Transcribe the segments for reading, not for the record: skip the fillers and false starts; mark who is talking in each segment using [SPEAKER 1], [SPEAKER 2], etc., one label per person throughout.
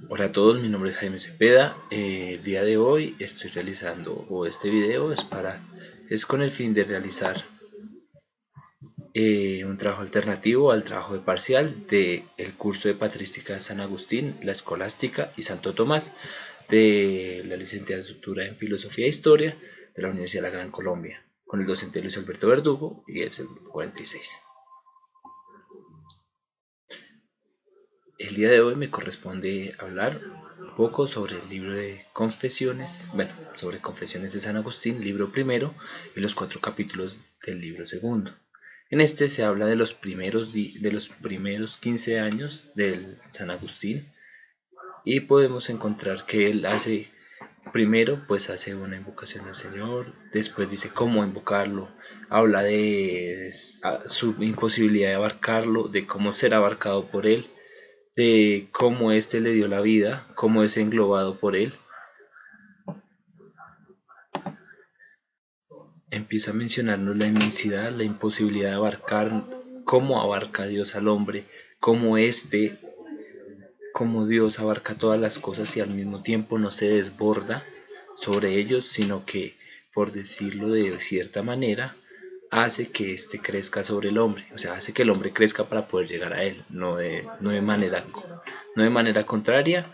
[SPEAKER 1] Hola a todos, mi nombre es Jaime Cepeda. El día de hoy estoy realizando, este video es con el fin de realizar un trabajo alternativo al trabajo de parcial del curso de Patrística de San Agustín, la Escolástica y Santo Tomás de la licenciatura en Filosofía e Historia de la Universidad de la Gran Colombia, con el docente Luis Alberto Verdugo y el grupo 46. El día de hoy me corresponde hablar un poco sobre el libro de Confesiones, sobre Confesiones de San Agustín, libro primero, y los 4 capítulos del libro segundo. En este se habla de los primeros 15 años del San Agustín y podemos encontrar que él primero hace una invocación al Señor, después dice cómo invocarlo, habla de su imposibilidad de abarcarlo, de cómo ser abarcado por él, de cómo éste le dio la vida, cómo es englobado por él. Empieza a mencionarnos la inmensidad, la imposibilidad de abarcar, cómo abarca Dios al hombre, cómo Dios abarca todas las cosas y al mismo tiempo no se desborda sobre ellos, sino que, por decirlo de cierta manera, hace que éste crezca sobre el hombre, o sea, hace que el hombre crezca para poder llegar a él, no de manera contraria.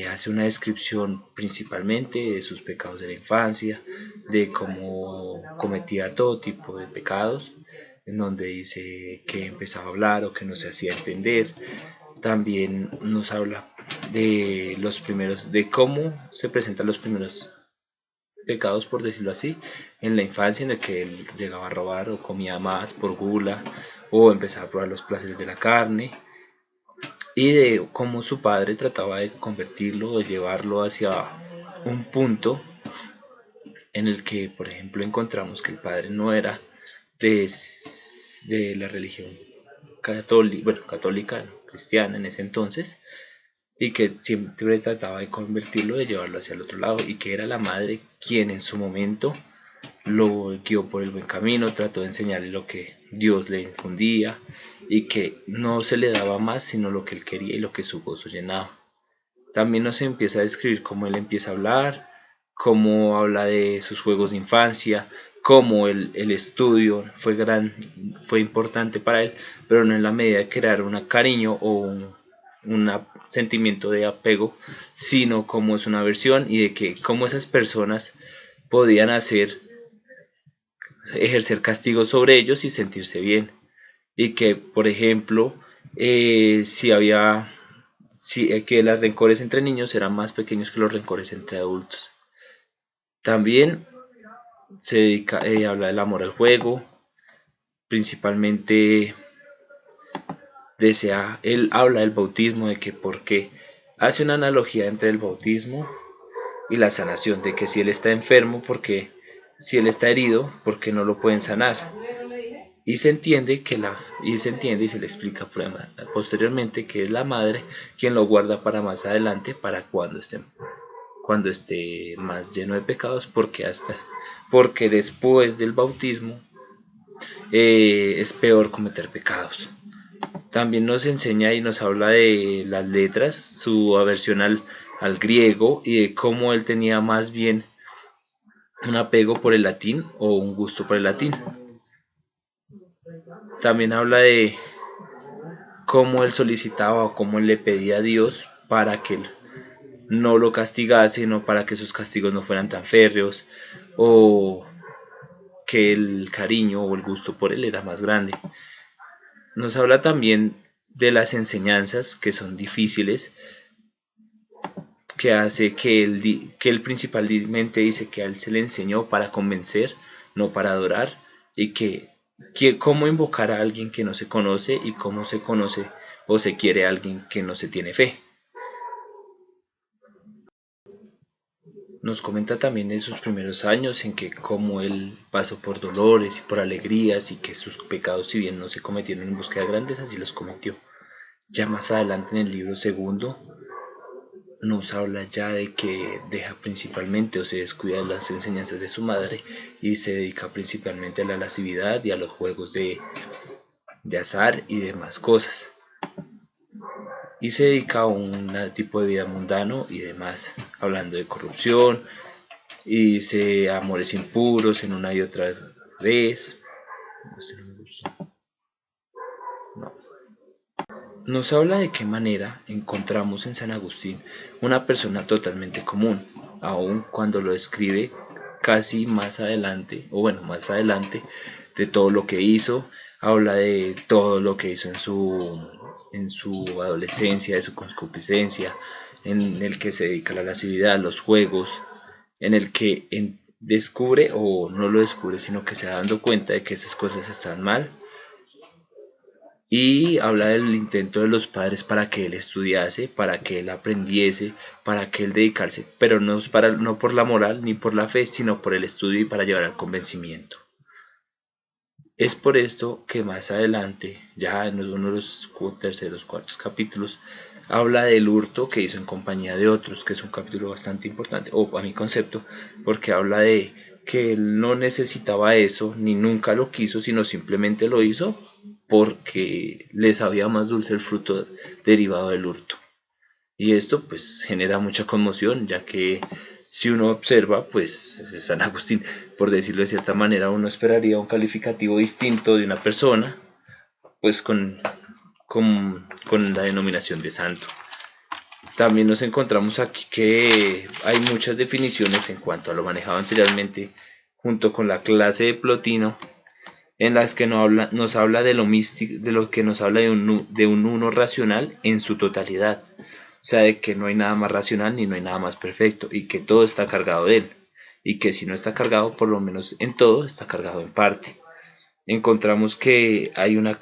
[SPEAKER 1] Hace una descripción principalmente de sus pecados de la infancia, de cómo cometía todo tipo de pecados, en donde dice que empezaba a hablar o que no se hacía entender. También nos habla de cómo se presentan los primeros pecados, por decirlo así, en la infancia, en el que él llegaba a robar o comía más por gula o empezaba a probar los placeres de la carne, y de cómo su padre trataba de convertirlo o llevarlo hacia un punto en el que, por ejemplo, encontramos que el padre no era de la religión católica, cristiana en ese entonces, y que siempre trataba de convertirlo, de llevarlo hacia el otro lado, y que era la madre quien en su momento lo guió por el buen camino, trató de enseñarle lo que Dios le infundía y que no se le daba más sino lo que él quería y lo que su gozo llenaba. También nos empieza a describir cómo él empieza a hablar, cómo habla de sus juegos de infancia, cómo el estudio fue importante para él, pero no en la medida de crear un cariño o un sentimiento de apego, sino como es una aversión, y de que cómo esas personas podían ejercer castigo sobre ellos y sentirse bien. Y que, por ejemplo, que los rencores entre niños eran más pequeños que los rencores entre adultos. También habla del amor al juego, principalmente él habla del bautismo, de que porque hace una analogía entre el bautismo y la sanación, de que si él está enfermo, si él está herido, porque no lo pueden sanar. Y se entiende y se le explica posteriormente que es la madre quien lo guarda para más adelante, para cuando esté más lleno de pecados, porque después del bautismo es peor cometer pecados. También nos enseña y nos habla de las letras, su aversión al griego, y de cómo él tenía más bien un apego por el latín o un gusto por el latín. También habla de cómo él solicitaba o cómo él le pedía a Dios para que él no lo castigase, sino para que sus castigos no fueran tan férreos, o que el cariño o el gusto por él era más grande. Nos habla también de las enseñanzas que son difíciles, que hace que él principalmente dice que a él se le enseñó para convencer, no para adorar, y que cómo invocar a alguien que no se conoce y cómo se conoce o se quiere a alguien que no se tiene fe. Nos comenta también en sus primeros años en que cómo él pasó por dolores y por alegrías, y que sus pecados, si bien no se cometieron en búsqueda de grandeza, sí los cometió. Ya más adelante en el libro segundo nos habla ya de que deja principalmente o se descuida de las enseñanzas de su madre y se dedica principalmente a la lascividad y a los juegos de azar y demás cosas. y se dedica a un tipo de vida mundano y demás, hablando de corrupción y dice amores impuros en una y otra vez. No. Nos habla de qué manera encontramos en San Agustín una persona totalmente común, aun cuando lo describe casi más adelante, o bueno, más adelante, de todo lo que hizo, habla de todo lo que hizo en su adolescencia, de su concupiscencia, en el que se dedica a la lascividad, a los juegos, en el que descubre, o no lo descubre, sino que se va dando cuenta de que esas cosas están mal, y habla del intento de los padres para que él estudiase, para que él aprendiese, para que él dedicarse, pero no por la moral ni por la fe, sino por el estudio y para llevar al convencimiento. Es por esto que más adelante, ya en uno de los terceros, cuartos capítulos, habla del hurto que hizo en compañía de otros, que es un capítulo bastante importante, o a mi concepto, porque habla de que él no necesitaba eso, ni nunca lo quiso, sino simplemente lo hizo porque le sabía más dulce el fruto derivado del hurto. Y esto pues genera mucha conmoción, ya que si uno observa, pues San Agustín, por decirlo de cierta manera, uno esperaría un calificativo distinto de una persona, pues con la denominación de santo. También nos encontramos aquí que hay muchas definiciones en cuanto a lo manejado anteriormente, junto con la clase de Plotino, en las que nos habla de lo místico, de lo que nos habla de un uno racional en su totalidad. O sea, de que no hay nada más racional ni no hay nada más perfecto y que todo está cargado de él. Y que si no está cargado, por lo menos en todo, está cargado en parte. Encontramos que hay una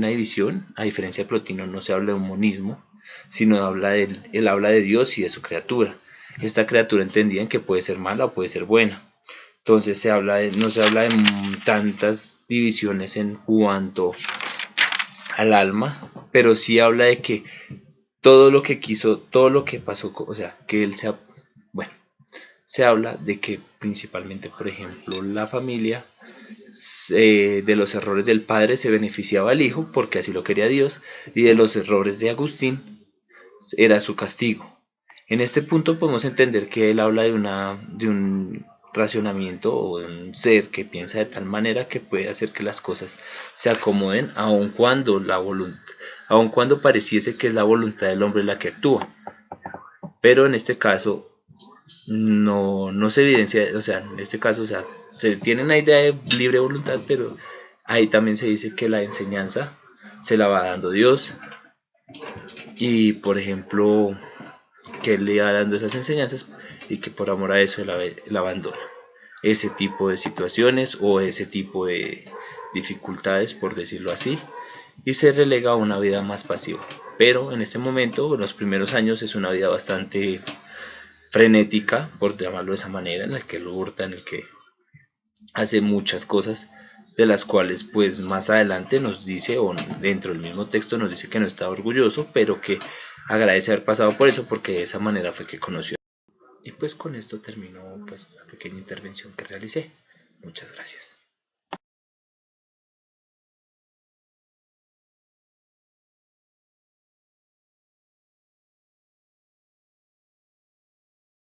[SPEAKER 1] división, a diferencia de Plotino no se habla de un monismo, sino él habla de Dios y de su criatura. Esta criatura entendida en que puede ser mala o puede ser buena. Entonces no se habla de tantas divisiones en cuanto al alma, pero sí habla de que todo lo que quiso, todo lo que pasó, o sea, que él bueno, se habla de que principalmente, por ejemplo, la familia, de los errores del padre se beneficiaba al hijo, porque así lo quería Dios, y de los errores de Agustín era su castigo. En este punto podemos entender que él habla de un racionamiento o de un ser que piensa de tal manera que puede hacer que las cosas se acomoden aun cuando pareciese que es la voluntad del hombre la que actúa. Pero en este caso no se evidencia, o sea, en este caso, o sea, se tiene una idea de libre voluntad, pero ahí también se dice que la enseñanza se la va dando Dios y, por ejemplo, que él le va dando esas enseñanzas y que por amor a eso él abandona ese tipo de situaciones o ese tipo de dificultades, por decirlo así, y se relega a una vida más pasiva. Pero en este momento, en los primeros años, es una vida bastante frenética, por llamarlo de esa manera, en el que lo hurta, en el que hace muchas cosas de las cuales pues más adelante nos dice, o dentro del mismo texto nos dice que no está orgulloso, pero que agradece haber pasado por eso porque de esa manera fue que conoció. Y pues con esto terminó pues la pequeña intervención que realicé. Muchas gracias.